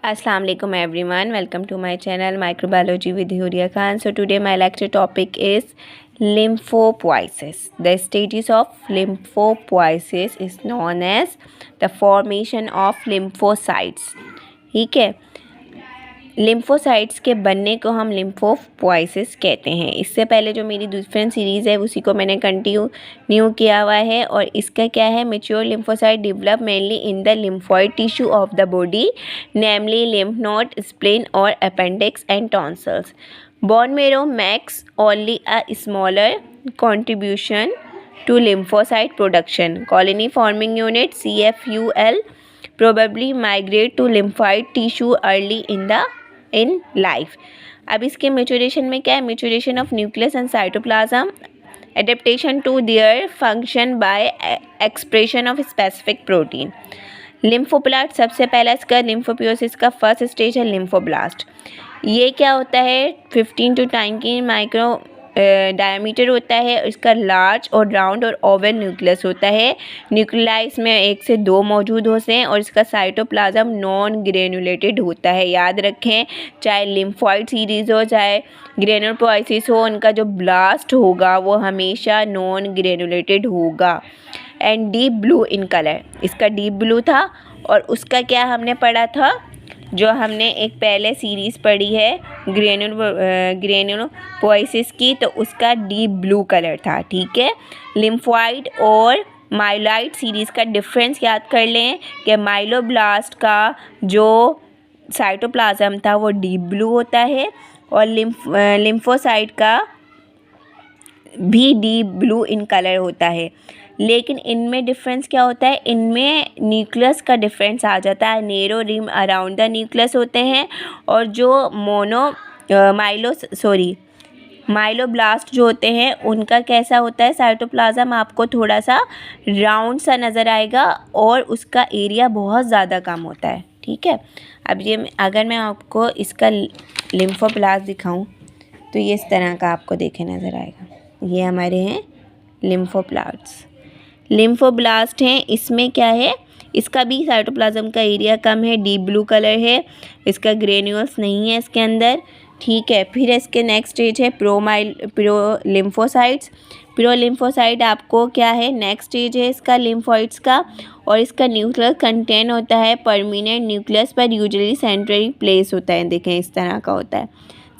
Assalamu alaikum everyone, welcome to my channel Microbiology with Huria Khan. So today my lecture topic is lymphopoiesis. The stages of lymphopoiesis is known as the formation of lymphocytes. ठीक है, lymphocytes के बनने को हम लिम्फोपोइसिस कहते हैं। इससे पहले जो मेरी डिफरेंट सीरीज़ है उसी को मैंने कंटिन्यू किया हुआ है और इसका क्या है, mature lymphocyte develop mainly in the lymphoid tissue of the body, namely lymph node, spleen और appendix and tonsils. Bone marrow makes only a smaller contribution to lymphocyte production. Colony forming unit CFUL probably migrate to lymphoid tissue early in life. अब इसके maturation में क्या है, maturation of nucleus and cytoplasm, adaptation to their function by expression of specific protein. Lymphoblast सबसे पहला इसका लिम्फोपियोसिस का first stage है लिम्फोब्लास्ट। ये क्या होता है, 15 to 19 माइक्रो डायमीटर होता है। इसका लार्ज और राउंड और ओवल न्यूक्लियस होता है। न्यूक्लियाई इसमें 1 से 2 मौजूद होते हैं और इसका साइटोप्लाज्म नॉन ग्रेनुलेटेड होता है। याद रखें, चाहे लिम्फॉइड सीरीज़ हो चाहे ग्रेनुलोपोइसिस हो, उनका जो ब्लास्ट होगा वो हमेशा नॉन ग्रेनुलेटेड होगा and deep blue in colour. इसका डीप ब्लू था और उसका क्या हमने पढ़ा था, जो हमने एक पहले सीरीज़ पढ़ी है ग्रेनुलोपोइसिस की, तो उसका डीप ब्लू कलर था। ठीक है, लिम्फॉइड और माइलॉइड सीरीज़ का डिफरेंस याद कर लें कि माइलोब्लास्ट का जो साइटोप्लाज्म था वो डीप ब्लू होता है और लिम्फोसाइट का भी डीप ब्लू इन कलर होता है। लेकिन इनमें डिफरेंस क्या होता है, इनमें न्यूक्लियस का डिफरेंस आ जाता है। Narrow rim around the nucleus होते हैं और जो माइलोब्लास्ट जो होते हैं उनका कैसा होता है, साइटोप्लाज्म आपको थोड़ा सा राउंड सा नज़र आएगा और उसका एरिया बहुत ज़्यादा कम होता है। ठीक है, अब ये अगर मैं आपको इसका लिम्फोब्लास्ट दिखाऊं तो ये इस तरह का आपको देखे नज़र आएगा। ये हमारे हैं लिम्फोब्लास्ट हैं। इसमें क्या है, इसका भी साइटोप्लाज्म का एरिया कम है, डीप ब्लू कलर है, इसका ग्रेन्यूल्स नहीं है इसके अंदर। ठीक है, फिर इसके नेक्स्ट स्टेज है प्रोलिम्फोसाइट्स। प्रोलिम्फोसाइट आपको क्या है, नेक्स्ट स्टेज है इसका लिम्फॉइड्स का और इसका न्यूक्लियस कंटेन होता है परमानेंट न्यूक्लियस पर यूजुअली सेंट्रली प्लेस होता है। देखें इस तरह का होता है।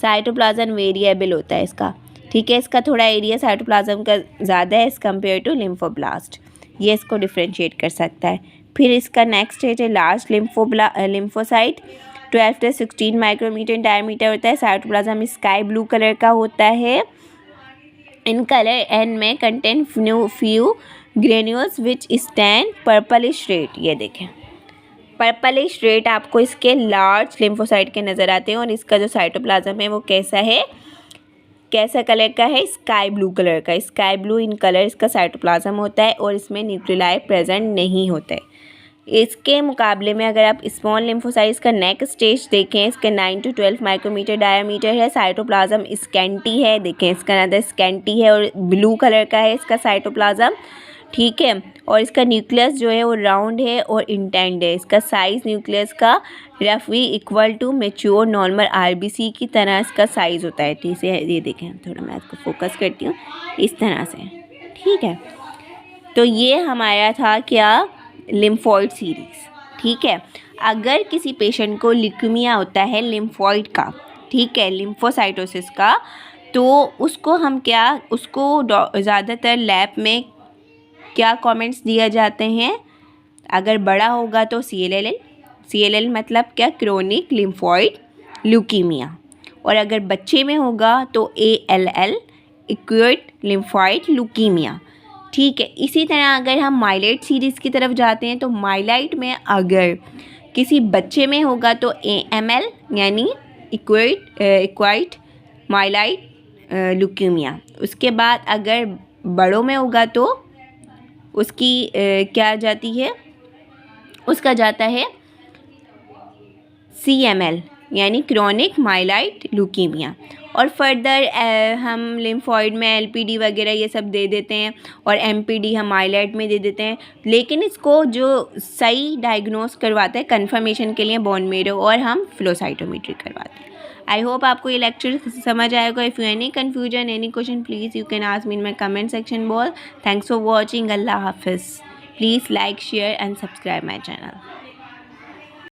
साइटोप्लाज्म वेरिएबल होता है इसका। ठीक है, इसका थोड़ा एरिया साइटोप्लाज्म का ज़्यादा है एज़ कम्पेयर टू लिम्फोब्लास्ट। ये इसको डिफ्रेंशिएट कर सकता है। फिर इसका नेक्स्ट स्टेज है लार्ज लिम्फोसाइट, 12 से 16 माइक्रोमीटर डायमीटर होता है। साइटोप्लाज्म स्काई ब्लू कलर का होता है इन कलर एंड में कंटेन फ्यू ग्रेन्यूल्स विच स्टैंड पर्पलिश रेड। ये देखें, पर्पलिश रेड आपको इसके लार्ज लिम्फोसाइट के नज़र आते हैं और इसका जो साइटोप्लाज्म है वो कैसा कलर का है, स्काई ब्लू कलर का। स्काई ब्लू इन कलर इसका साइटोप्लाज्म होता है और इसमें न्यूक्लियाई प्रेजेंट नहीं होता है। इसके मुकाबले में अगर आप स्मॉल लिम्फोसाइट्स का नेक्स्ट स्टेज देखें, इसके 9 to 12 माइक्रोमीटर डायमीटर है। साइटोप्लाज्म स्कैंटी है, देखें इसका नज़र स्कैंटी है और ब्लू कलर का है इसका साइटोप्लाज्म। ठीक है, और इसका न्यूक्लियस जो है वो राउंड है और इंटेंड है। इसका साइज़ न्यूक्लियस का रफली equal to mature normal RBC की तरह इसका साइज़ होता है। ठीक है, ये देखें, थोड़ा मैं इसको फोकस करती हूँ इस तरह से। ठीक है, तो ये हमारा था क्या, लिम्फॉइड सीरीज़। ठीक है, अगर किसी पेशेंट को ल्यूकेमिया होता है लिम्फॉइड का, ठीक है, लिम्फोसाइटोसिस का, तो उसको हम क्या, उसको ज़्यादातर लैब में क्या कमेंट्स दिए जाते हैं, अगर बड़ा होगा तो CLL मतलब क्या, क्रोनिक लिम्फॉइड ल्यूकीमिया, और अगर बच्चे में होगा तो ALL एक्यूट लिम्फॉइड ल्यूकीमिया। ठीक है, इसी तरह अगर हम माइलाइट सीरीज़ की तरफ जाते हैं तो माइलाइट में अगर किसी बच्चे में होगा तो AML यानी एक्वाइट माइलाइट ल्यूकीमिया। उसके बाद अगर बड़ों में होगा तो उसकी क्या जाती है, उसका जाता है CML यानी क्रोनिक माइलाइट ल्यूकीमिया। और फर्दर हम लिम्फॉइड में LPD वगैरह ये सब दे देते हैं और MPD हम आईलेट में दे देते हैं, लेकिन इसको जो सही डायग्नोस करवाता है कंफर्मेशन के लिए बोन मेरो और हम फ्लो साइटोमेट्री करवाते हैं। आई होप आपको ये लेक्चर समझ आएगा। If you any confusion any question please you can ask me in my comment section below. Thanks for watching. अल्लाह हाफिज़। Please like, share and subscribe my channel.